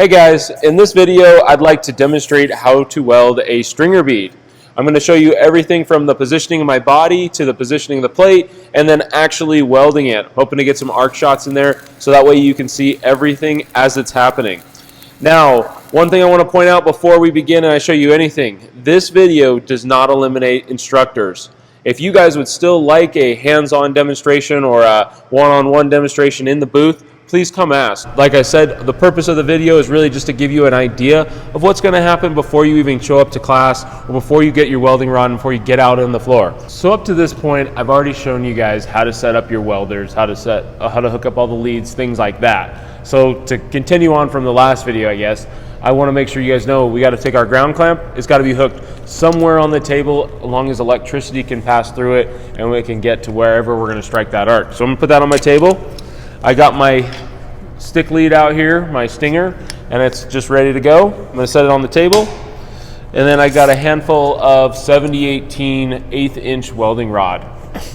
Hey guys, in this video I'd like to demonstrate how to weld a stringer bead. I'm going to show you everything from the positioning of my body to the positioning of the plate and then actually welding it. Hoping to get some arc shots in there so that way you can see everything as it's happening. Now, one thing I want to point out before we begin and I show you anything, this video does not eliminate instructors. If you guys would still like a hands-on demonstration or a one-on-one demonstration in the booth, please come ask. Like I said, the purpose of the video is really just to give you an idea of what's going to happen before you even show up to class or before you get your welding rod and before you get out on the floor. So up to this point, I've already shown you guys how to set up your welders, how to hook up all the leads, things like that. So to continue on from the last video, I guess, I want to make sure you guys know we got to take our ground clamp. It's got to be hooked somewhere on the table as long as electricity can pass through it and we can get to wherever we're going to strike that arc. So I'm going to put that on my table. I got my stick lead out here, my Stinger, and it's just ready to go. I'm going to set it on the table. And then I got a handful of 7018 1/8" welding rod.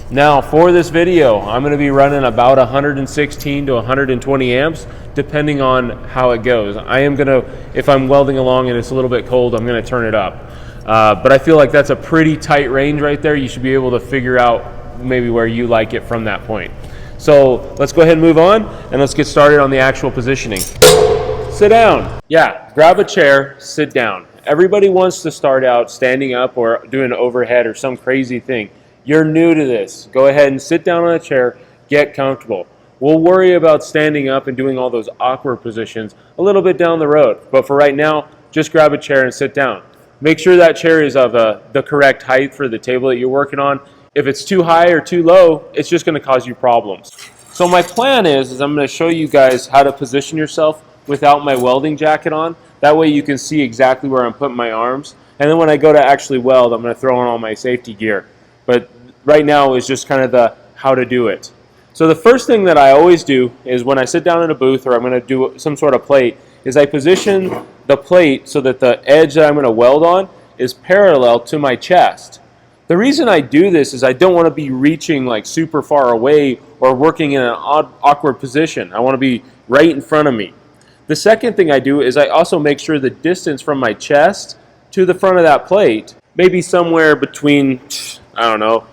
Now for this video, I'm going to be running about 116 to 120 amps depending on how it goes. I am going to, if I'm welding along and it's a little bit cold, I'm going to turn it up. But I feel like that's a pretty tight range right there. You should be able to figure out maybe where you like it from that point. So let's go ahead and move on and let's get started on the actual positioning. Sit down. Yeah, grab a chair, sit down. Everybody wants to start out standing up or doing an overhead or some crazy thing. You're new to this. Go ahead and sit down on a chair, get comfortable. We'll worry about standing up and doing all those awkward positions a little bit down the road. But for right now, just grab a chair and sit down. Make sure that chair is of the correct height for the table that you're working on. If it's too high or too low, it's just going to cause you problems. So my plan is I'm going to show you guys how to position yourself without my welding jacket on. That way you can see exactly where I'm putting my arms. And then when I go to actually weld, I'm going to throw on all my safety gear. But right now is just kind of the how to do it. So the first thing that I always do is when I sit down in a booth or I'm going to do some sort of plate is I position the plate so that the edge that I'm going to weld on is parallel to my chest. The reason I do this is I don't want to be reaching like super far away or working in an awkward position. I want to be right in front of me. The second thing I do is I also make sure the distance from my chest to the front of that plate may be somewhere between, I don't know,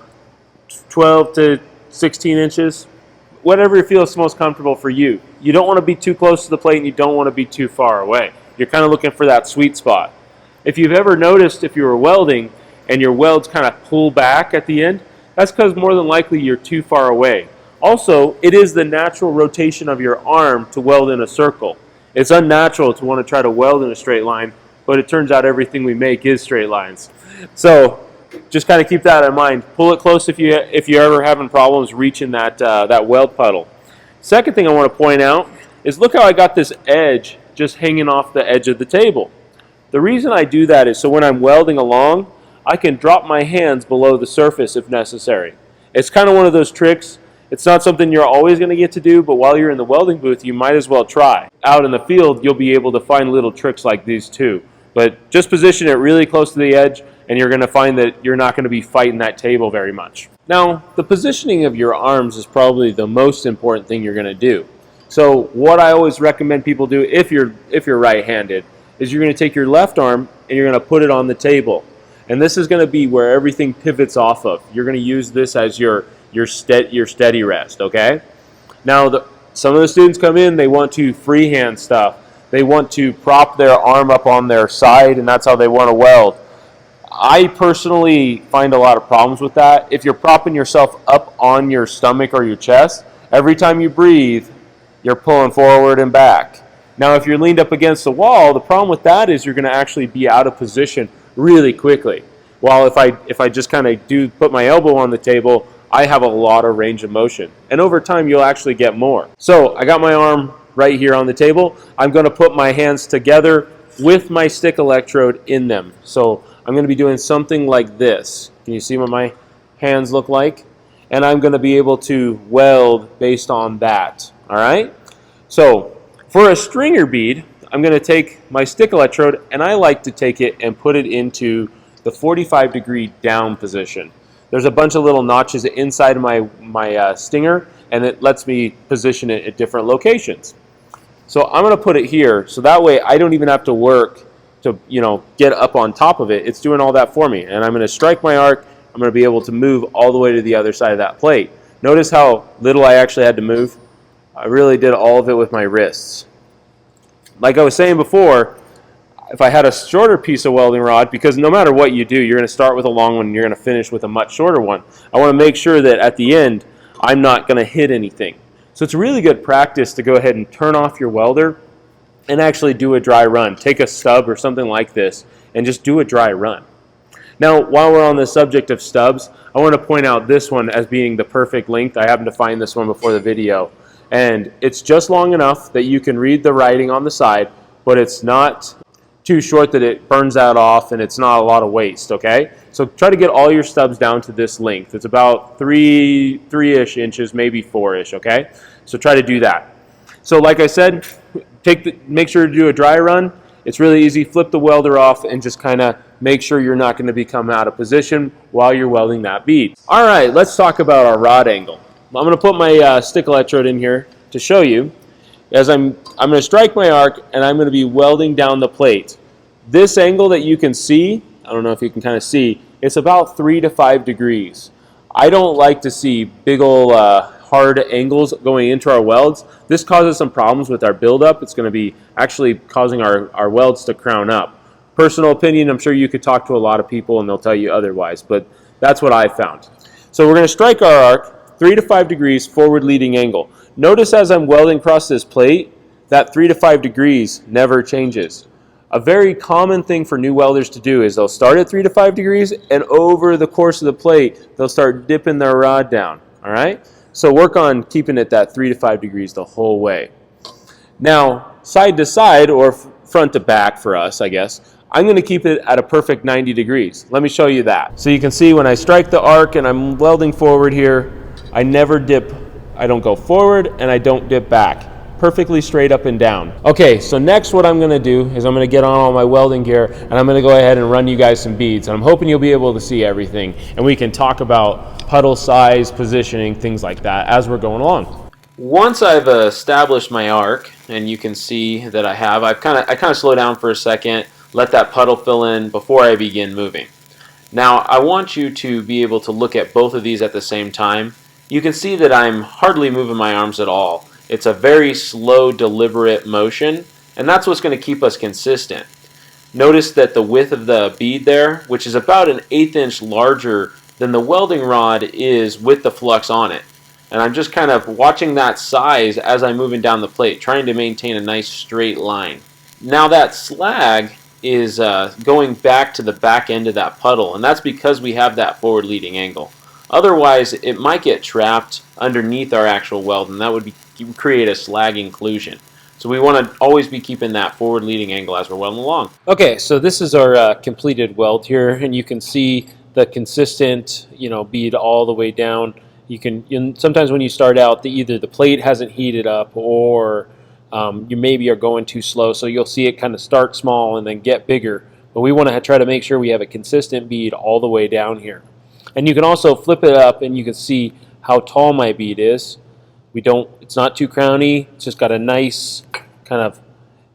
12 to 16 inches. Whatever feels most comfortable for you. You don't want to be too close to the plate and you don't want to be too far away. You're kind of looking for that sweet spot. If you've ever noticed if you were welding and your welds kind of pull back at the end, that's because more than likely you're too far away. Also, it is the natural rotation of your arm to weld in a circle. It's unnatural to want to try to weld in a straight line, but it turns out everything we make is straight lines. So just kind of keep that in mind. Pull it close if you're ever having problems reaching that weld puddle. Second thing I want to point out is look how I got this edge just hanging off the edge of the table. The reason I do that is so when I'm welding along, I can drop my hands below the surface if necessary. It's kind of one of those tricks. It's not something you're always going to get to do, but while you're in the welding booth, you might as well try. Out in the field, you'll be able to find little tricks like these too. But just position it really close to the edge, and you're going to find that you're not going to be fighting that table very much. Now, the positioning of your arms is probably the most important thing you're going to do. So what I always recommend people do if you're right-handed is you're going to take your left arm and you're going to put it on the table. And this is going to be where everything pivots off of. You're going to use this as your steady rest, okay? Now, some of the students come in, they want to freehand stuff. They want to prop their arm up on their side, and that's how they want to weld. I personally find a lot of problems with that. If you're propping yourself up on your stomach or your chest, every time you breathe, you're pulling forward and back. Now, if you're leaned up against the wall, the problem with that is you're going to actually be out of position really quickly. While if I just kind of put my elbow on the table, I have a lot of range of motion. And over time, you'll actually get more. So I got my arm right here on the table. I'm going to put my hands together with my stick electrode in them. So I'm going to be doing something like this. Can you see what my hands look like? And I'm going to be able to weld based on that. All right? So for a stringer bead, I'm going to take my stick electrode and I like to take it and put it into the 45-degree down position. There's a bunch of little notches inside of my stinger and it lets me position it at different locations. So I'm going to put it here, so that way I don't even have to work to, get up on top of it. It's doing all that for me. And I'm going to strike my arc. I'm going to be able to move all the way to the other side of that plate. Notice how little I actually had to move. I really did all of it with my wrists. Like I was saying before, if I had a shorter piece of welding rod, because no matter what you do, you're going to start with a long one and you're going to finish with a much shorter one. I want to make sure that at the end, I'm not going to hit anything. So it's really good practice to go ahead and turn off your welder and actually do a dry run. Take a stub or something like this and just do a dry run. Now, while we're on the subject of stubs, I want to point out this one as being the perfect length. I happened to find this one before the video. And it's just long enough that you can read the writing on the side, but it's not too short that it burns that off and it's not a lot of waste, okay? So try to get all your stubs down to this length. It's about three-ish inches, maybe 4-ish, okay? So try to do that. So like I said, make sure to do a dry run. It's really easy. Flip the welder off and just kind of make sure you're not going to become out of position while you're welding that bead. All right, let's talk about our rod angle. I'm going to put my stick electrode in here to show you. As I'm going to strike my arc and I'm going to be welding down the plate. This angle that you can see, I don't know if you can kind of see, it's about 3 to 5 degrees. I don't like to see big old hard angles going into our welds. This causes some problems with our buildup. It's going to be actually causing our welds to crown up. Personal opinion, I'm sure you could talk to a lot of people and they'll tell you otherwise, but that's what I found. So we're going to strike our arc 3 to 5 degrees forward leading angle. Notice as I'm welding across this plate, that 3 to 5 degrees never changes. A very common thing for new welders to do is they'll start at 3 to 5 degrees and over the course of the plate, they'll start dipping their rod down, all right? So work on keeping it that 3 to 5 degrees the whole way. Now, side to side or front to back for us, I guess, I'm going to keep it at a perfect 90 degrees. Let me show you that. So you can see when I strike the arc and I'm welding forward here, I never dip. I don't go forward and I don't dip back. Perfectly straight up and down. Okay, so next what I'm going to do is I'm going to get on all my welding gear and I'm going to go ahead and run you guys some beads. And I'm hoping you'll be able to see everything and we can talk about puddle size, positioning, things like that as we're going along. Once I've established my arc, and you can see that I have, I kind of slow down for a second, let that puddle fill in before I begin moving. Now I want you to be able to look at both of these at the same time. You can see that I'm hardly moving my arms at all. It's a very slow, deliberate motion, and that's what's going to keep us consistent. Notice that the width of the bead there, which is about an 1/8 inch larger than the welding rod is with the flux on it. And I'm just kind of watching that size as I'm moving down the plate, trying to maintain a nice straight line. Now that slag is going back to the back end of that puddle, and that's because we have that forward leading angle. Otherwise, it might get trapped underneath our actual weld, and that would create a slag inclusion. So we want to always be keeping that forward leading angle as we're welding along. Okay, so this is our completed weld here, and you can see the consistent, bead all the way down. Sometimes when you start out, either the plate hasn't heated up or you maybe are going too slow, so you'll see it kind of start small and then get bigger. But we want to try to make sure we have a consistent bead all the way down here. And you can also flip it up and you can see how tall my bead is. It's not too crowny, it's just got a nice kind of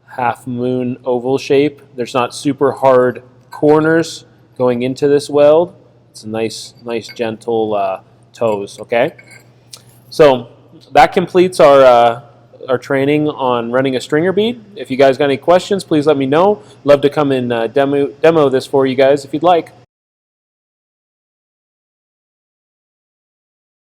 half moon oval shape. There's not super hard corners going into this weld. It's a nice gentle toes, okay? So that completes our training on running a stringer bead. If you guys got any questions, please let me know. Love to come and demo this for you guys if you'd like.